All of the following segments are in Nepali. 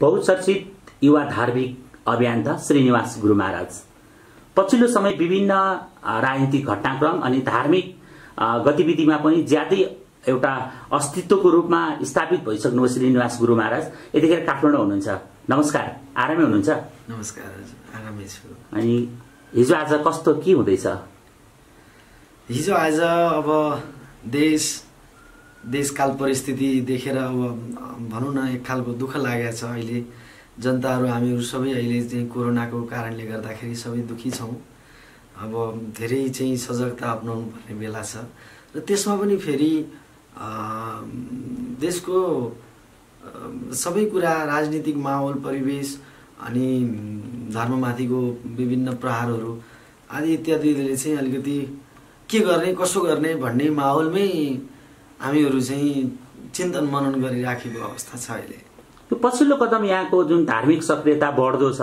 बहुचर्चित युवा धार्मिक अभियन्ता श्रीनिवास गुरु महाराज पछिल्लो समय विभिन्न राजनीतिक घटनाक्रम अनि धार्मिक गतिविधिमा पनि ज्यादै एउटा अस्तित्वको रूपमा स्थापित भइसक्नु श्रीनिवास गुरु महाराज यतिखेर काठमाडौँ हुनुहुन्छ। नमस्कार, आरामै हुनुहुन्छ? नमस्कार, आरामै छु। अनि हिजो आज कस्तो के हुँदैछ? हिजो आज अब देशकाल परिस्थिति देखेर अब भनौँ न एक खालको दुःख लागेको छ। अहिले जनताहरू हामीहरू सबै अहिले चाहिँ कोरोनाको कारणले गर्दाखेरि सबै दुखी छौँ। अब धेरै चाहिँ सजगता अपनाउनु पर्ने बेला छ र त्यसमा पनि फेरि देशको सबै कुरा राजनीतिक माहौल परिवेश अनि धर्ममाथिको विभिन्न प्रहारहरू आदि इत्यादिले चाहिँ अलिकति के गर्ने कसो गर्ने भन्ने माहौलमै हामीहरू चाहिँ चिन्तन मनन गरिराखेको अवस्था छ। अहिले यो पछिल्लो कदम यहाँको जुन धार्मिक सक्रियता बढ्दो छ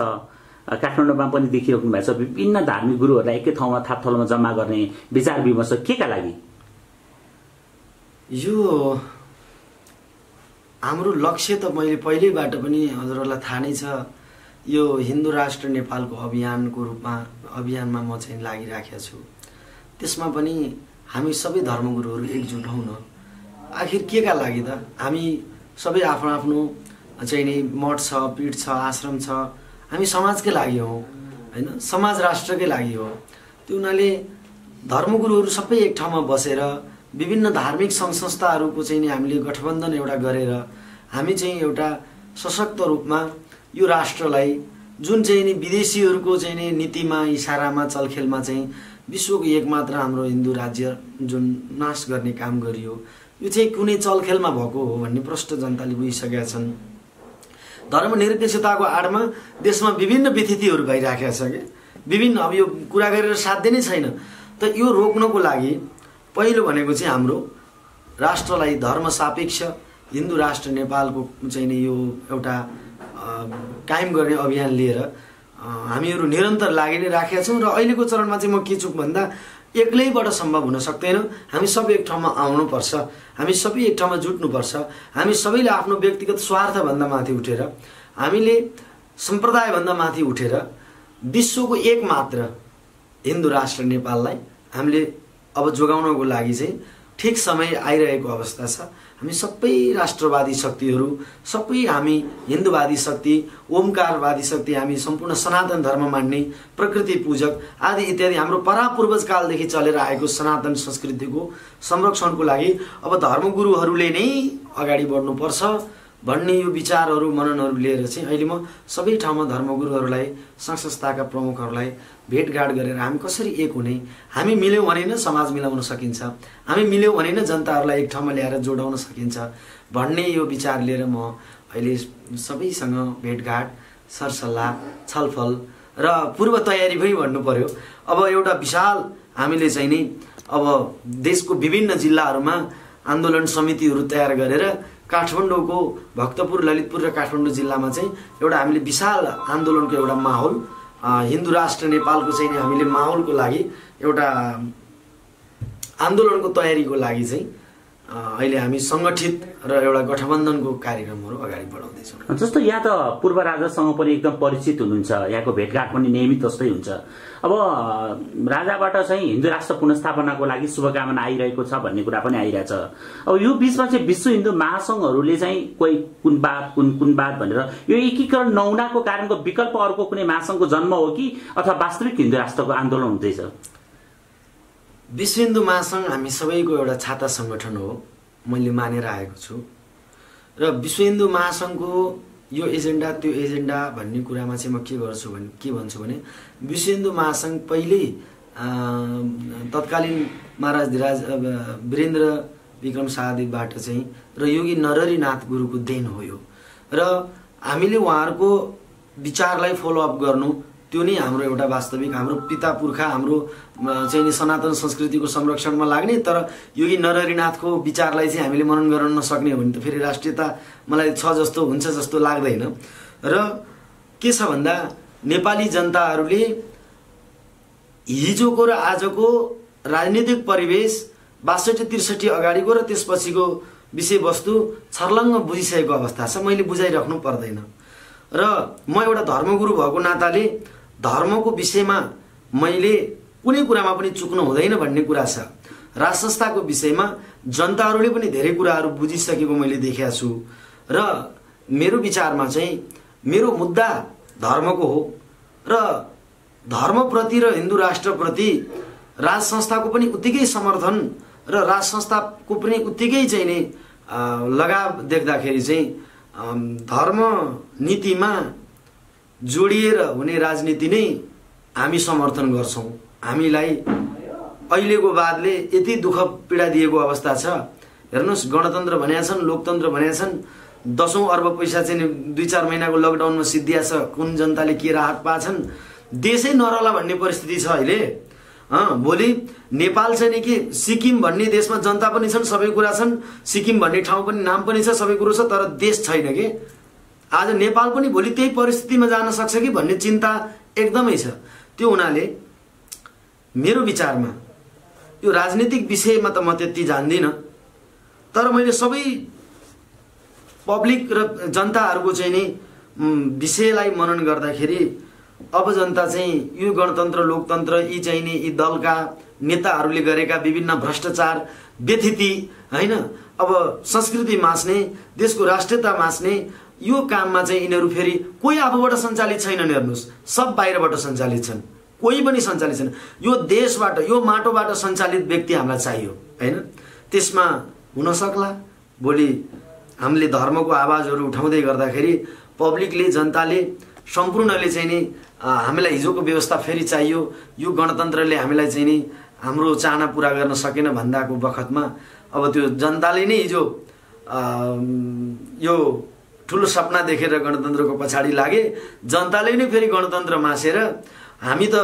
काठमाडौँमा पनि देखिराख्नु भएको छ, विभिन्न धार्मिक गुरुहरूलाई एकै ठाउँमा थापथलोमा जम्मा गर्ने विचार विमर्श केका लागि? यो हाम्रो लक्ष्य त मैले पहिल्यैबाट पनि हजुरहरूलाई थाहा नै छ। यो हिन्दू राष्ट्र नेपालको अभियानमा म चाहिँ लागिराखेको छु। त्यसमा पनि हामी सबै धर्मगुरुहरू एकजुट हौँ न। आखिर के का लागि त? हामी सबै आफ्नो आफ्नो चाहिँ नि मठ छ, पीठ छ, आश्रम छ। हामी समाजकै लागि हौँ हैन, समाज राष्ट्रकै लागि हो। त्यो हुनाले धर्मगुरुहरू सबै एक ठाउँमा बसेर विभिन्न धार्मिक सङ्घ संस्थाहरूको चाहिँ नि हामीले गठबन्धन एउटा गरेर हामी चाहिँ एउटा सशक्त रूपमा यो राष्ट्रलाई जुन चाहिँ नि विदेशीहरूको चाहिँ नि नीतिमा इसारामा चलखेलमा चाहिँ विश्वको एकमात्र हाम्रो हिन्दू राज्य जुन नाश गर्ने काम गरियो, यो चाहिँ कुनै चलखेलमा भएको हो भन्ने प्रष्ट जनताले बुझिसकेका छन्। धर्मनिरपेक्षताको आडमा देशमा विभिन्न विथितिहरू भइराखेका छ कि विभिन्न, अब यो कुरा गरेर साध्य नै छैन। त यो रोक्नको लागि पहिलो भनेको चाहिँ हाम्रो राष्ट्रलाई धर्म सापेक्ष हिन्दू राष्ट्र नेपालको चाहिँ नि यो एउटा कायम गर्ने अभियान लिएर हामीहरू निरन्तर लागि नै राखेका छौँ। र अहिलेको चरणमा चाहिँ म के छु भन्दा एक्लैबाट सम्भव हुन सक्दैन। हामी सबै एक ठाउँमा आउनुपर्छ, हामी सबै एक ठाउँमा जुट्नुपर्छ। हामी सबैले आफ्नो व्यक्तिगत स्वार्थभन्दा माथि उठेर, हामीले सम्प्रदायभन्दा माथि उठेर विश्वको एकमात्र हिन्दू राष्ट्र नेपाललाई हामीले अब जोगाउनको लागि चाहिँ ठिक समय आइरहेको अवस्था छ। हामी सबै राष्ट्रवादी शक्तिहरू, सबै हामी हिन्दूवादी शक्ति, ओमकारवादी शक्ति, हामी सम्पूर्ण सनातन धर्म मान्ने, प्रकृति पूजक आदि इत्यादि हाम्रो परापूर्वज कालदेखि चलेर आएको सनातन संस्कृतिको संरक्षणको लागि अब धर्मगुरुहरूले नै अगाडि बढ्नुपर्छ भन्ने यो विचारहरू मननहरू लिएर चाहिँ अहिले म सबै ठाउँमा धर्मगुरुहरूलाई, सङ्घ संस्थाका प्रमुखहरूलाई भेटघाट गरेर हामी कसरी एक हुने, हामी मिल्यौँ भने न समाज मिलाउन सकिन्छ, हामी मिल्यौँ भने न जनताहरूलाई एक ठाउँमा ल्याएर जोडाउन सकिन्छ भन्ने यो विचार लिएर म अहिले सबैसँग भेटघाट, सरसल्लाह, छलफल र पूर्व तयारी पनि भन्नु पर्यो। अब एउटा विशाल हामीले चाहिँ नि अब देशको विभिन्न जिल्लाहरूमा आन्दोलन समितिहरू तयार गरेर काठमाडौँको भक्तपुर, ललितपुर र काठमाडौँ जिल्लामा चाहिँ एउटा हामीले विशाल आन्दोलनको एउटा माहौल, हिन्दू राष्ट्र नेपालको चाहिँ हामीले माहौलको लागि एउटा आन्दोलनको तयारीको लागि चाहिँ अहिले हामी सङ्गठित र एउटा गठबन्धनको कार्यक्रमहरू अगाडि बढाउँदैछौँ। जस्तो यहाँ त पूर्व राजासँग पनि एकदम परिचित हुनुहुन्छ, यहाँको भेटघाट पनि नियमित जस्तै हुन्छ। अब राजाबाट चाहिँ हिन्दू राष्ट्र पुनर्स्थापनाको लागि शुभकामना आइरहेको छ भन्ने कुरा पनि आइरहेछ। अब यो बिचमा चाहिँ विश्व हिन्दू महासङ्घहरूले चाहिँ कोही कुन बात भनेर यो एकीकरण नहुनाको कारणको विकल्प अर्को कुनै महासङ्घको जन्म हो कि अथवा वास्तविक हिन्दू राष्ट्रको आन्दोलन हुँदैछ? विश्व हिन्दू महासङ्घ हामी सबैको एउटा छाता सङ्गठन हो, मैले मानेर आएको छु। र विश्व हिन्दू महासङ्घको यो एजेन्डा त्यो एजेन्डा भन्ने कुरामा चाहिँ म के भन्छु भने विश्व हिन्दू महासङ्घ पहिल्यै तत्कालीन महाराज धीराज वीरेन्द्र विक्रम शाहदेवबाट चाहिँ र योगी नरहरिनाथ गुरुको देन हो यो। र हामीले उहाँहरूको विचारलाई फलोअप गर्नु त्यो नै हाम्रो एउटा वास्तविक हाम्रो पिता पुर्खा हाम्रो चाहिँ नि सनातन संस्कृतिको संरक्षणमा लाग्ने, तर योगी नरहरिनाथको विचारलाई चाहिँ हामीले मनन गर्न नसक्ने हो भने त फेरि राष्ट्रियता मलाई छ जस्तो हुन्छ जस्तो लाग्दैन। र के छ भन्दा नेपाली जनताहरूले हिजोको र आजको राजनीतिक परिवेश 62-63 अगाडिको र त्यसपछिको विषयवस्तु छर्लङ्ग बुझिसकेको अवस्था छ। मैले बुझाइराख्नु पर्दैन। र म एउटा धर्मगुरु भएको नाताले धर्मको विषयमा मैले कुनै कुरामा पनि चुक्नु हुँदैन भन्ने कुरा छ। राज संस्थाको विषयमा जनताहरूले पनि धेरै कुराहरू बुझिसकेको मैले देखेको छु र मेरो विचारमा चाहिँ मेरो मुद्दा धर्मको हो र धर्मप्रति र हिन्दू राष्ट्रप्रति राज संस्थाको पनि उत्तिकै समर्थन र राज संस्थाको पनि उत्तिकै चाहिँ नि लगाव देख्दाखेरि चाहिँ धर्म नीतिमा जोडिएर हुने राजनीति नै हामी समर्थन गर्छौं। हामीलाई अहिलेको वादले यति दुःख पीडा दिएको अवस्था छ। हेर्नुस्, गणतन्त्र भनेका छन्, लोकतन्त्र भनेका छन्, 10औं अर्ब पैसा चाहिँ 2-4 महिनाको लकडाउनमा सिद्धिया छ। कुन जनताले के राहत पाछन्, देशै नरला भन्ने परिस्थिति छ अहिले। भोलि नेपाल चाहिँ नि के सिक्किम भन्ने देशमा जनता पनि छन्, सबै कुरा छन्, सिक्किम भन्ने ठाउँ पनि नाम पनि छ, सबै कुरो छ, तर देश छैन के। आज नेपाल पनि भोलि त्यही परिस्थितिमा जान सक्छ कि भन्ने चिन्ता एकदमै छ। त्यो हुनाले मेरो विचारमा यो राजनीतिक विषयमा त म त्यति जान्दिनँ, तर मैले सबै पब्लिक र जनताहरूको चाहिँ नि विषयलाई मनन गर्दाखेरि अब जनता चाहिँ यो गणतन्त्र लोकतन्त्र यी चाहिँ नि यी दलका नेताहरूले गरेका विभिन्न भ्रष्टाचार व्यथिति हैन, अब संस्कृति मास्ने, देशको राष्ट्रियता मास्ने यो काममा चाहिँ यिनीहरू फेरि कोही आफूबाट सञ्चालित छैनन्। हेर्नुस्, सब बाहिरबाट सञ्चालित छन्, कोही पनि सञ्चालित छैन। यो देशबाट यो माटोबाट सञ्चालित व्यक्ति हामीलाई चाहियो हैन। त्यसमा हुन सक्ला भोलि हामीले धर्मको आवाजहरू उठाउँदै गर्दाखेरि पब्लिकले जनताले सम्पूर्णले चाहिँ नि हामीलाई हिजोको व्यवस्था फेरि चाहियो, यो गणतन्त्रले हामीलाई चाहिँ नि हाम्रो चाहना पूरा गर्न सकेन भन्दाको बखतमा अब त्यो जनताले नै हिजो यो ठुलो सपना देखेर गणतन्त्रको पछाडि लागे, जनताले नै फेरि गणतन्त्र मासेर हामी त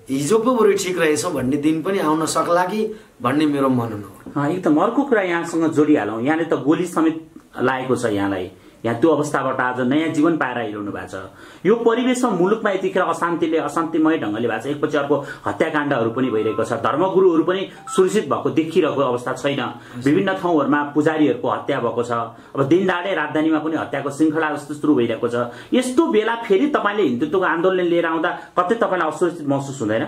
हिजोको बरु ठिक रहेछौँ भन्ने दिन पनि आउन सक्ला कि भन्ने मेरो मनन हो। एकदम अर्को कुरा यहाँसँग जोडिहालौँ। यहाँले त गोली समेत लागेको छ यहाँलाई, यहाँ त्यो अवस्थाबाट आज नयाँ जीवन पाएर आइरहनु भएको छ। यो परिवेशमा मुलुकमा यतिखेर अशान्तिमय ढङ्गले भएको छ। एकपछि अर्को हत्याकाण्डहरू पनि भइरहेको छ, धर्मगुरुहरू पनि सुरक्षित भएको देखिरहेको अवस्था छैन। विभिन्न ठाउँहरूमा पुजारीहरूको हत्या भएको छ। अब दिनदाडै राजधानीमा पनि हत्याको श्रृङ्खला जस्तो सुरु भइरहेको छ। यस्तो बेला फेरि तपाईँले हिन्दुत्वको आन्दोलन लिएर आउँदा कतै तपाईँलाई असुरक्षित महसुस हुँदैन?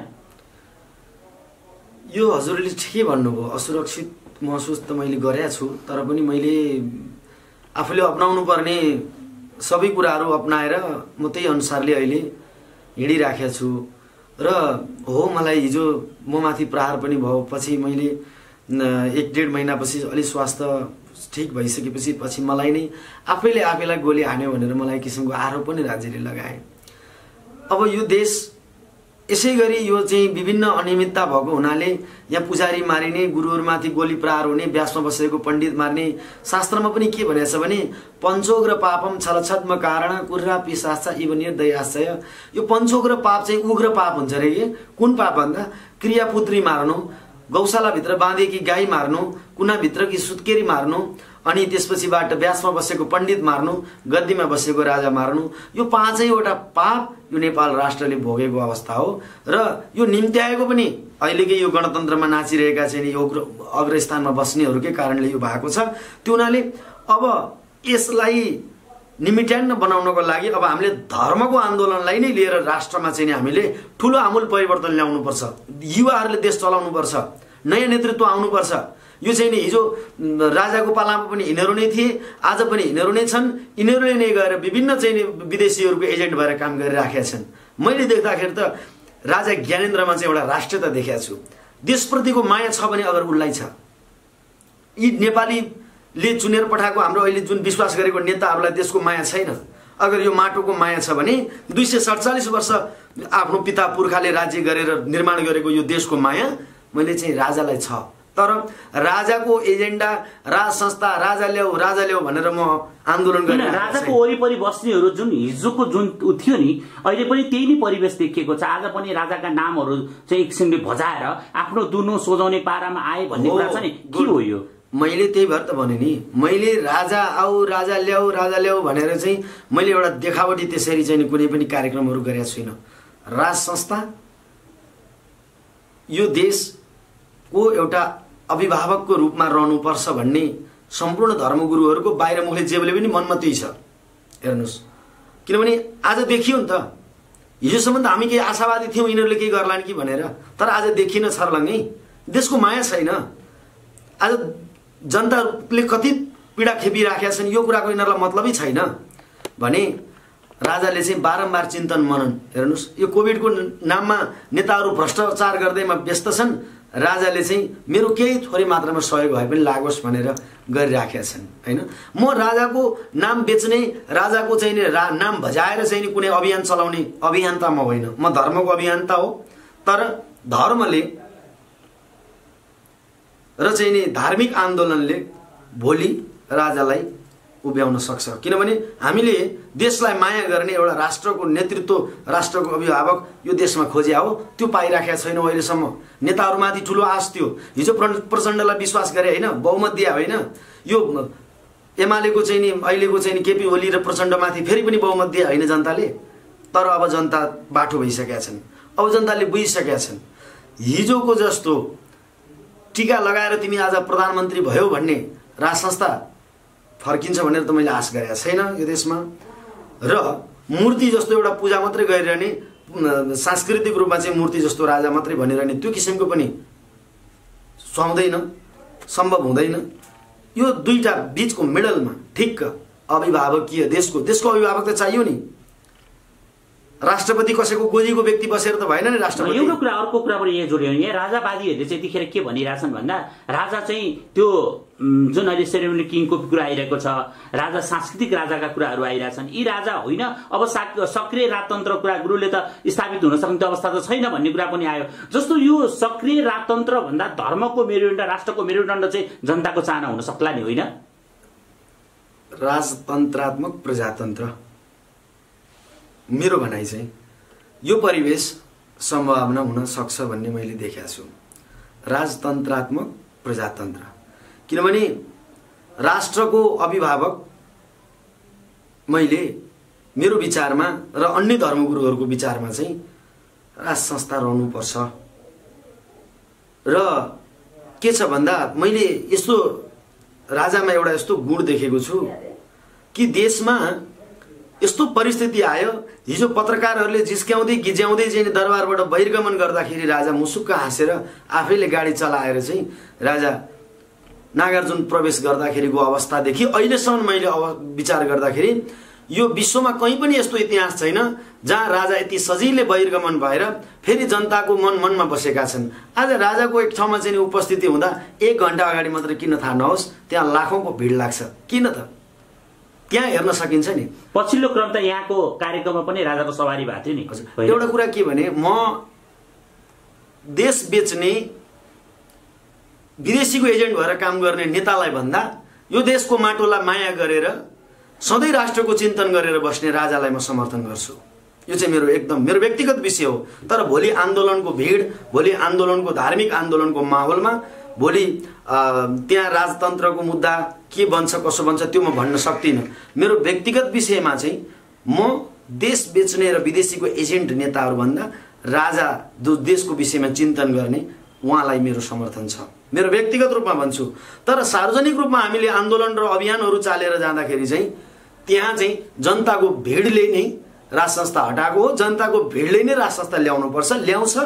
यो हजुरले ठिकै भन्नुभयो, असुरक्षित महसुस त मैले गरेको छु, तर पनि मैले आफूले अपनाउनु पर्ने सबै कुराहरू अपनाएर म त्यही अनुसारले अहिले हिँडिराखेको छु। र हो, मलाई हिजो म माथि प्रहार पनि भयो, पछि मैले 1-1.5 महिनापछि अलि स्वास्थ्य ठिक भइसकेपछि मलाई नै आफैलाई गोली हान्यो भनेर मलाई किसिमको आरोप पनि राज्यले लगाए। अब यो देश यसै गरी यो चाहिँ विभिन्न अनियमितता भएको हुनाले यहाँ पुजारी मारिने, गुरुहरूमाथि गोली प्रहार हुने, व्यासमा बसेको पण्डित मार्ने, शास्त्रमा पनि के भनेको छ भने पञ्चोग्र पापम छलछद्म कारण कुर्रा पिशाच इव निर्दयाश्चय। यो पञ्चोग्र पाप चाहिँ उग्र पाप हुन्छ रे के। कुन पाप भन्दा क्रियापुत्री मार्नु, गौशालाभित्र बाँधेकी गाई मार्नु, कुनाभित्रकी सुत्केरी मार्नु, अनि त्यसपछिबाट व्यासमा बसेको पण्डित मार्नु, गद्दीमा बसेको राजा मार्नु। यो 5वटा पाप यो नेपाल राष्ट्रले भोगेको अवस्था हो। र यो निम्त्याएको पनि अहिलेकै यो गणतन्त्रमा नाचिरहेका चाहिँ यो अग्रस्थानमा बस्नेहरूकै कारणले यो भएको छ। त्यो हुनाले अब यसलाई निमिट्यान्न बनाउनको लागि अब हामीले धर्मको आन्दोलनलाई नै लिएर राष्ट्रमा चाहिँ हामीले ठुलो आमूल परिवर्तन ल्याउनुपर्छ। युवाहरूले देश चलाउनुपर्छ, नयाँ नेतृत्व आउनुपर्छ। यो चाहिँ नि हिजो राजाको पालामा पनि यिनीहरू नै थिए, आज पनि यिनीहरू नै छन्। यिनीहरूले नै गएर विभिन्न चाहिँ विदेशीहरूको एजेन्ट भएर काम गरिराखेका छन्। मैले देख्दाखेरि त राजा ज्ञानेन्द्रमा चाहिँ एउटा राष्ट्रियता देखेको छु। देशप्रतिको माया छ भने अगर उसलाई छ, यी नेपालीले चुनेर पठाएको हाम्रो अहिले जुन विश्वास गरेको नेताहरूलाई त्यसको माया छैन। अगर यो माटोको माया छ भने 247 वर्ष आफ्नो पिता पुर्खाले राज्य गरेर निर्माण गरेको यो देशको माया मैले चाहिँ राजालाई छ। तर राजाको एजेन्डा, राज संस्था, राजा ल्याऊ भनेर म आन्दोलन गर्ने राजाको वरिपरि बस्नेहरू जुन हिजोको जुन थियो नि, अहिले पनि त्यही नै परिवेश देखिएको छ। आज पनि राजाका नामहरू चाहिँ एक किसिमले भजाएर आफ्नो दुनो सोझाउने पारामा आए भन्ने कुरा छ नि, के हो यो? मैले त्यही भएर त भने नि, मैले राजा आऊ राजा ल्याऊ भनेर चाहिँ मैले एउटा देखावटी त्यसरी चाहिँ कुनै पनि कार्यक्रमहरू गरेका छुइनँ। राज संस्था यो देशको एउटा अभिभावकको रूपमा रहनुपर्छ भन्ने सम्पूर्ण धर्मगुरुहरूको बाहिर मुखले जेबले पनि मनमा त्यही छ। हेर्नुहोस्, किनभने आज देखियो नि त, हिजोसम्म त हामी केही आशावादी थियौँ यिनीहरूले केही गर्लान् कि भनेर, तर आज देखिन छर्लङ्गै। देशको माया छैन। आज जनताले कति पीडा खेपिराखेका छन् यो कुराको यिनीहरूलाई मतलबै छैन भने राजाले चाहिँ बारम्बार चिन्तन मनन। हेर्नुहोस्, यो कोभिडको नाममा नेताहरू भ्रष्टाचार गर्दैमा व्यस्त छन्, राजाले चाहिँ मेरो केही थोरै मात्रामा सहयोग भए पनि लागोस् भनेर गरिराखेका छन् हैन। म राजाको नाम बेच्ने, राजाको चाहिँ नाम भजाएर चाहिँ कुनै अभियान चलाउने अभियन्ता म होइन, म धर्मको अभियन्ता हो। तर धर्मले र चाहिँ नि धार्मिक आन्दोलनले भोलि राजालाई उभ्याउन सक्छ। किनभने हामीले देशलाई माया गर्ने एउटा राष्ट्रको नेतृत्व, राष्ट्रको अभिभावक यो देशमा खोज्या हो, त्यो पाइराखेका छैनौँ अहिलेसम्म। नेताहरूमाथि ठुलो आश थियो। हिजो प्रचण्डलाई विश्वास गरे होइन, बहुमत दिए होइन। यो एमालेको चाहिँ नि अहिलेको चाहिँ नि केपी ओली र प्रचण्डमाथि फेरि पनि बहुमत दिए होइन जनताले। तर अब जनता बाठो भइसकेका छन्, अब जनताले बुझिसकेका छन्। हिजोको जस्तो टीका लगाएर तिमी आज प्रधानमन्त्री भयो भन्ने राज संस्था फर्किन्छ भनेर त मैले आश गरेको छैन यो देशमा। र मूर्ति जस्तो एउटा पूजा मात्रै गरिरहने, सांस्कृतिक रूपमा चाहिँ मूर्ति जस्तो राजा मात्रै भनिरहने त्यो किसिमको पनि सुहाउँदैन, सम्भव हुँदैन। यो दुईटा बीचको मिडलमा ठिक्क अभिभावकीय देशको अभिभावक त चाहियो नि। राष्ट्रपति कसैको गोजीको व्यक्ति बसेर त भएन नि राष्ट्रपति। एउटा कुरा अर्को कुरा पनि यहाँ जोड्यो यहाँ राजावादीहरूले चाहिँ यतिखेर के भनिरहेछन् भन्दा राजा चाहिँ त्यो जुन अहिले सेरेमनी किङको कुरा आइरहेको छ, राजा सांस्कृतिक राजाका कुराहरू आइरहेछन्, यी राजा होइन। अब सक्रिय राजतन्त्र कुरा गुरुले त स्थापित हुन सक्ने अवस्था त छैन भन्ने कुरा पनि आयो। जस्तो यो सक्रिय राजतन्त्र भन्दा धर्मको मेरुदण्ड, राष्ट्रको मेरुदण्ड चाहिँ जनताको चाहना हुन सक्ला नि होइन? राजतन्त्रात्मक प्रजातन्त्र मेरो भनाइ चाहिँ यो परिवेश सम्भावना हुन सक्छ भन्ने मैले देखेको छु। राजतन्त्रात्मक प्रजातन्त्र, किनभने राष्ट्रको अभिभावक मैले मेरो विचारमा र अन्य धर्मगुरुहरूको विचारमा चाहिँ राज संस्था रहनुपर्छ। र के छ भन्दा मैले यस्तो राजामा एउटा यस्तो गुण देखेको छु कि देशमा यस्तो परिस्थिति आयो, हिजो पत्रकारहरूले जिस्क्याउँदै गिज्याउँदै चाहिँ दरबारबाट बहिर्गमन गर्दाखेरि राजा मुसुक्क हाँसेर आफैले गाडी चलाएर चाहिँ राजा नागार्जुन प्रवेश गर्दाखेरिको अवस्थादेखि अहिलेसम्म मैले विचार गर्दाखेरि यो विश्वमा कहीँ पनि यस्तो इतिहास छैन जहाँ राजा यति सजिलै बहिर्गमन भएर फेरि जनताको मनमा बसेका छन्। आज राजाको एक ठाउँमा चाहिँ उपस्थिति हुँदा 1 घण्टा अगाडि मात्र किन थाहा नहोस् त्यहाँ लाखौंको भिड लाग्छ। किन त त्यहाँ हेर्न सकिन्छ नि। पछिल्लो क्रम त यहाँको कार्यक्रममा पनि राजाको सवारी भएको थियो नि। एउटा कुरा के भने म देश बेच्ने विदेशीको एजेन्ट भएर काम गर्ने नेतालाई भन्दा यो देशको माटोलाई माया गरेर सधैँ राष्ट्रको चिन्तन गरेर बस्ने राजालाई म समर्थन गर्छु। यो चाहिँ मेरो एकदम मेरो व्यक्तिगत विषय हो। तर भोलि आन्दोलनको भिड, भोलि आन्दोलनको धार्मिक आन्दोलनको माहौलमा भोलि त्यहाँ राजतन्त्रको मुद्दा के बन्छ कसो बन्छ त्यो म भन्न सक्दिनँ। मेरो व्यक्तिगत विषयमा चाहिँ म देश बेच्ने र विदेशीको एजेन्ट नेताहरू भन्दा राजा जो देशको विषयमा चिन्तन गर्ने उहाँलाई मेरो समर्थन छ, मेरो व्यक्तिगत रूपमा भन्छु। तर सार्वजनिक रूपमा हामीले आन्दोलन र अभियानहरू चालेर जाँदाखेरि चाहिँ त्यहाँ चाहिँ जनताको भिडले नै राज संस्था हटाएको हो, जनताको भिडले नै राज संस्था ल्याउनु पर्छ, ल्याउँछ,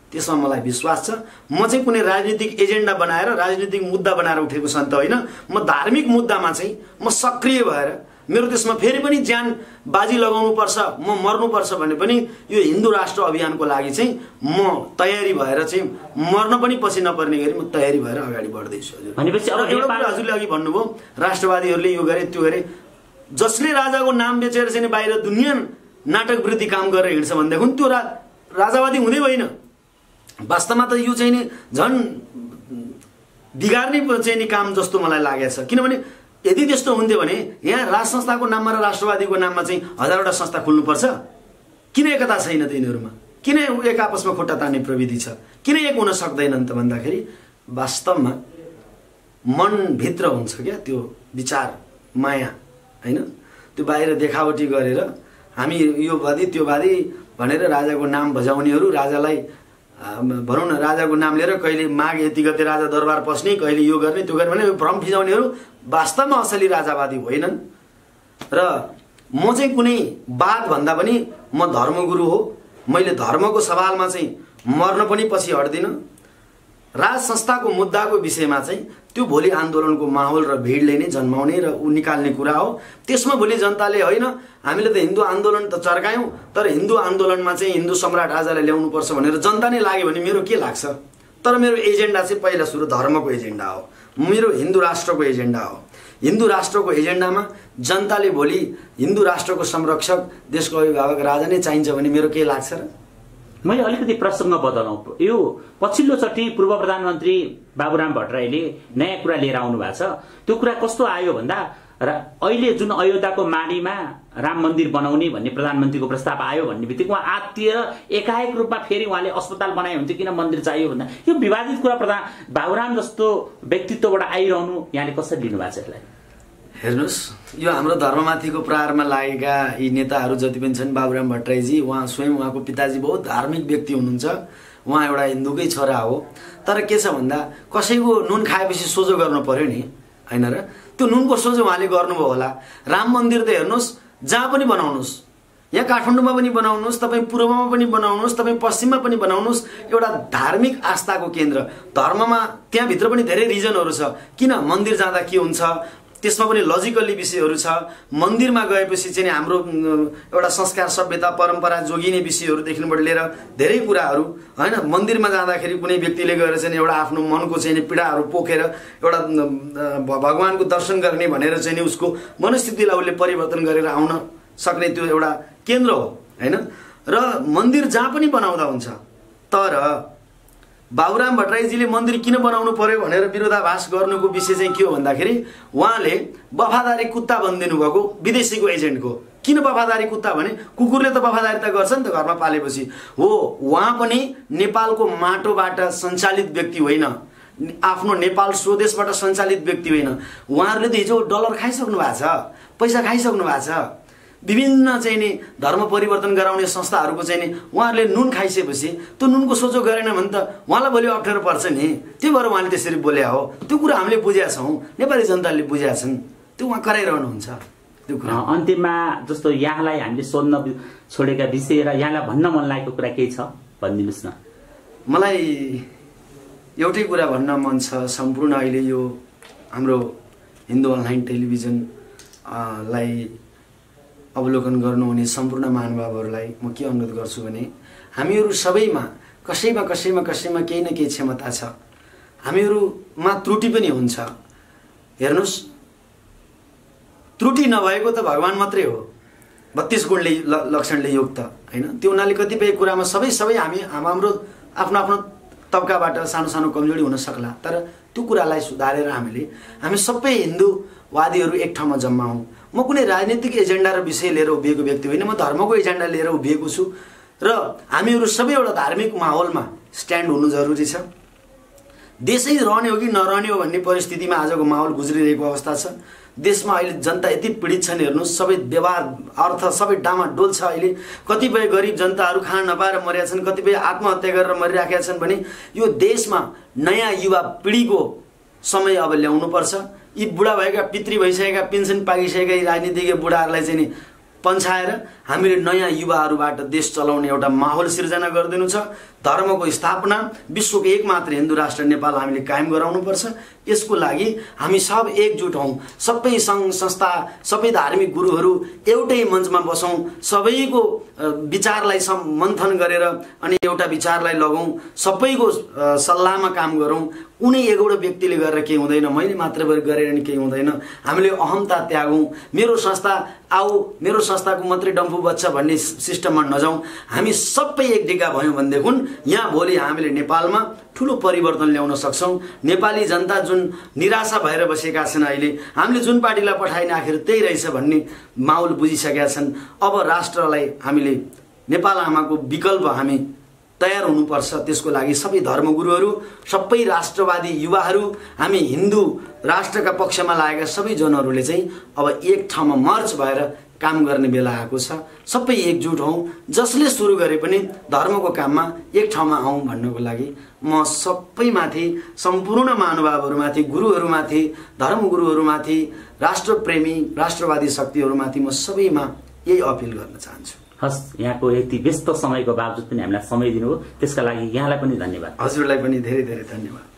त्यसमा मलाई विश्वास छ। म चाहिँ कुनै राजनीतिक एजेन्डा बनाएर राजनीतिक मुद्दा बनाएर उठेको सन्त होइन। म धार्मिक मुद्दामा चाहिँ म सक्रिय भएर मेरो देशमा फेरि पनि ज्यान बाजी लगाउनु पर्छ, म मर्नुपर्छ भने पनि यो हिन्दू राष्ट्र अभियानको लागि चाहिँ म तयारी भएर चाहिँ मर्न पनि पछि नपर्ने गरी म तयारी भएर अगाडि बढ्दैछु। भनेपछि अब एउटा कुरा हजुरले अघि भन्नुभयो राष्ट्रवादीहरूले यो गरे त्यो गरे, जसले राजाको नाम बेचेर चाहिँ बाहिर दुनियाँ नाटक वृत्ति काम गरेर हिँड्छ भनेदेखि त्यो राजावादी हुँदै होइन। वास्तवमा त यो चाहिँ नि झन् बिगार्ने चाहिँ नि काम जस्तो मलाई लागेको छ। किनभने यदि त्यस्तो हुन्थ्यो भने यहाँ राज संस्थाको नाममा र राष्ट्रवादीको नाममा चाहिँ हजारवटा संस्था खुल्नुपर्छ। किन एकता छैन त यिनीहरूमा? किन एक आपसमा खुट्टा तान्ने प्रविधि छ? किन एक हुन सक्दैनन् त भन्दाखेरि वास्तवमा मनभित्र हुन्छ क्या त्यो विचार माया होइन। त्यो बाहिर देखावटी गरेर हामी यो वादी त्यो वादी भनेर राजाको नाम बजाउनेहरू, राजालाई भनौँ न राजाको नाम लिएर कहिले माघ यति गते राजा दरबार पस्ने, कहिले यो गर्ने त्यो गर्ने भने भ्रम फिजाउनेहरू वास्तवमा असली राजावादी होइनन्। र म चाहिँ कुनै वाद भन्दा पनि म धर्मगुरु हो, मैले धर्मको सवालमा चाहिँ मर्न पनि पछि हट्दिनँ। राज संस्थाको मुद्दाको विषयमा चाहिँ त्यो भोलि आन्दोलनको माहौल र भिडले नै जन्माउने र निकाल्ने कुरा हो। त्यसमा भोलि जनताले होइन हामीले त हिन्दू आन्दोलन त चर्कायौँ, तर हिन्दू आन्दोलनमा चाहिँ हिन्दू सम्राट राजालाई ल्याउनुपर्छ भनेर जनता नै लाग्यो भने मेरो के लाग्छ। तर मेरो एजेन्डा चाहिँ पहिला सुरु धर्मको एजेन्डा हो, मेरो हिन्दू राष्ट्रको एजेन्डा हो। हिन्दू राष्ट्रको एजेन्डामा जनताले भोलि हिन्दू राष्ट्रको संरक्षक देशको अभिभावक राजा नै चाहिन्छ भने मेरो के लाग्छ र? मैले अलिकति प्रसङ्ग बदलौँ। यो पछिल्लोचोटि पूर्व प्रधानमन्त्री बाबुराम भट्टराईले नयाँ कुरा लिएर आउनु भएको छ। त्यो कुरा कस्तो आयो भन्दा अहिले जुन अयोध्याको माडीमा राम मन्दिर बनाउने भन्ने प्रधानमन्त्रीको प्रस्ताव आयो भन्ने बित्तिकै उहाँ आत्तिएर एकाएक रूपमा फेरि उहाँले अस्पताल बनाए हुन्थ्यो, किन मन्दिर चाहियो भन्दा यो विवादित कुरा बाबुराम जस्तो व्यक्तित्वबाट आइरहनु यहाँले कसरी लिनुभएको छ यसलाई? हेर्नुहोस्, यो हाम्रो धर्ममाथिको प्रहारमा लागेका यी नेताहरू जति पनि छन्, बाबुराम भट्टराईजी उहाँ स्वयं उहाँको पिताजी बहुत धार्मिक व्यक्ति हुनुहुन्छ, उहाँ एउटा हिन्दूकै छोरा हो। तर के छ भन्दा कसैको नुन खाएपछि सोझो गर्नु पर्यो नि, होइन र? त्यो नुनको सोझो उहाँले गर्नुभयो होला। राम मन्दिर त हेर्नुहोस्, जहाँ पनि बनाउनुहोस्, यहाँ काठमाडौँमा पनि बनाउनुहोस्, तपाईँ पूर्वमा पनि बनाउनुहोस्, तपाईँ पश्चिममा पनि बनाउनुहोस्, एउटा धार्मिक आस्थाको केन्द्र। धर्ममा त्यहाँभित्र पनि धेरै रिजनहरू छ किन मन्दिर जाँदा के हुन्छ, त्यसमा पनि लजिकल्ली विषयहरू छ। मन्दिरमा गएपछि चाहिँ हाम्रो एउटा संस्कार सभ्यता परम्परा जोगिने विषयहरूदेखिबाट लिएर धेरै कुराहरू, होइन? मन्दिरमा जाँदाखेरि कुनै व्यक्तिले गएर चाहिँ एउटा आफ्नो मनको चाहिँ पीडाहरू पोखेर एउटा भगवानको दर्शन गर्ने भनेर चाहिँ उसको मनस्थितिलाई उसले परिवर्तन गरेर आउन सक्ने त्यो एउटा केन्द्र हो, होइन? र मन्दिर जहाँ पनि बनाउँदा हुन्छ। तर बाबुराम भट्टराईजीले मन्दिर किन बनाउनु पर्यो भनेर विरोधाभास गर्नुको विषय चाहिँ के हो भन्दाखेरि उहाँले वफादारी कुत्ता बनिदिनु भएको विदेशीको एजेन्टको। किन वफादारी कुत्ता भने कुकुरले त वफादारी त गर्छ नि त घरमा पालेपछि हो। उहाँ पनि नेपालको माटोबाट सञ्चालित व्यक्ति होइन, आफ्नो नेपाल स्वदेशबाट सञ्चालित व्यक्ति होइन। उहाँहरूले त हिजो डलर खाइसक्नु भएको छ, पैसा खाइसक्नु भएको छ। विभिन्न चाहिँ नि धर्म परिवर्तन गराउने संस्थाहरूको चाहिँ नि उहाँहरूले नुन खाइसकेपछि त्यो नुनको सोचो गरेन भने त उहाँलाई भोलि अप्ठ्यारो पर्छ नि। त्यो भएर उहाँले त्यसरी बोले हो। त्यो कुरा हामीले बुझेका छौँ, नेपाली जनताले बुझेका छन्, त्यो उहाँ कराइरहनुहुन्छ त्यो कुरा। अन्त्यमा जस्तो यहाँलाई हामीले सोध्न छोडेका विषय र यहाँलाई भन्न मन लागेको कुरा केही छ भनिदिनुहोस् न। मलाई एउटै कुरा भन्न मन छ, सम्पूर्ण अहिले यो हाम्रो हिन्दू अनलाइन टेलिभिजन लाई अवलोकन गर्नुहुने सम्पूर्ण महानुभावहरूलाई म के अनुरोध गर्छु भने हामीहरू सबैमा कसैमा कसैमा कसैमा केही न केही क्षमता छ, हामीहरूमा त्रुटि पनि हुन्छ। हेर्नुहोस्, त्रुटि नभएको त भगवान मात्रै हो, 32 गुणले लक्षणले युक्त, होइन? त्यो हुनाले कतिपय कुरामा सबै हामी हाम्रो आफ्नो आफ्नो तबकाबाट सानो सानो कमजोरी हुन सक्ला, तर त्यो कुरालाई सुधारेर हामी सबै हिन्दूवादीहरू एक ठाउँमा जम्मा हौँ। म कुनै राजनीतिक एजेन्डा र विषय लिएर उभिएको व्यक्ति होइन, म धर्मको एजेन्डा लिएर उभिएको छु र हामीहरू सबै एउटा धार्मिक माहौलमा स्ट्यान्ड हुनु जरुरी छ। देशै रहने हो कि नरहने हो भन्ने परिस्थितिमा आजको माहौल गुज्रिरहेको अवस्था छ। देशमा अहिले जनता यति पीडित छन्, हेर्नुहोस्, सबै व्यवहार अर्थ सबै डामाडोल छ। अहिले कतिपय गरिब जनताहरू खाना नपाएर मरेका छन्, कतिपय आत्महत्या गरेर मरिराखेका छन् भने यो देशमा नयाँ युवा पिँढीको समय अब ल्याउनुपर्छ। यी बुढा भएका पितृ भइसकेका पेन्सन पाइसकेका यी राजनीतिज्ञ बुढाहरूलाई चाहिँ नि पन्छाएर हामीले नयाँ युवाहरूबाट देश चलाउने एउटा माहौल सिर्जना गरिदिनु छ। धर्मको स्थापना, विश्वको एकमात्र हिन्दू राष्ट्र नेपाल हामीले कायम गराउनुपर्छ। यसको लागि हामी सब एकजुट हौँ, सबै सङ्घ संस्था, सबै धार्मिक गुरुहरू एउटै मञ्चमा बसौँ, सबैको विचारलाई मन्थन गरेर अनि एउटा विचारलाई लगाउँ, सबैको सल्लाहमा काम गरौँ। कुनै एउटा व्यक्तिले गरेर केही हुँदैन, मैले मात्र गरेर नि केही हुँदैन। हामीले अहमता त्यागौँ, मेरो संस्था आऊ, मेरो संस्थाको मात्रै डम्फु बच्छ भन्ने सिस्टममा नजाउँ। हामी सबै एक ढिका भयौँ भनेदेखि यहाँ भोलि हामीले नेपालमा ठुलो परिवर्तन ल्याउन सक्छौँ। नेपाली जनता जुन निराशा भएर बसेका छन्, अहिले हामीले जुन पार्टीलाई पठाइने आखिर त्यही रहेछ भन्ने माहौल बुझिसकेका छन्। अब राष्ट्रलाई हामीले नेपाल आमाको विकल्प हामी तयार हुनुपर्छ। त्यसको लागि सबै धर्मगुरुहरू, सबै राष्ट्रवादी युवाहरू, हामी हिन्दू राष्ट्रका पक्षमा लागेका सबै जनहरूले चाहिँ अब एक ठाउँमा मर्च भएर काम गर्ने बेला आएको छ। सबै एकजुट हौँ, जसले सुरु गरे पनि धर्मको काममा एक ठाउँमा आउँ भन्नको लागि म सबैमाथि, सम्पूर्ण महानुभावहरूमाथि, गुरुहरूमाथि, धर्मगुरुहरूमाथि, राष्ट्रप्रेमी राष्ट्रवादी शक्तिहरूमाथि म सबैमा यही अपिल गर्न चाहन्छु। हस्, यहाँको यति व्यस्त समयको बावजुद पनि हामीलाई समय दिनुभयो, त्यसका लागि यहाँलाई पनि धन्यवाद। हजुरलाई पनि धेरै धेरै धन्यवाद।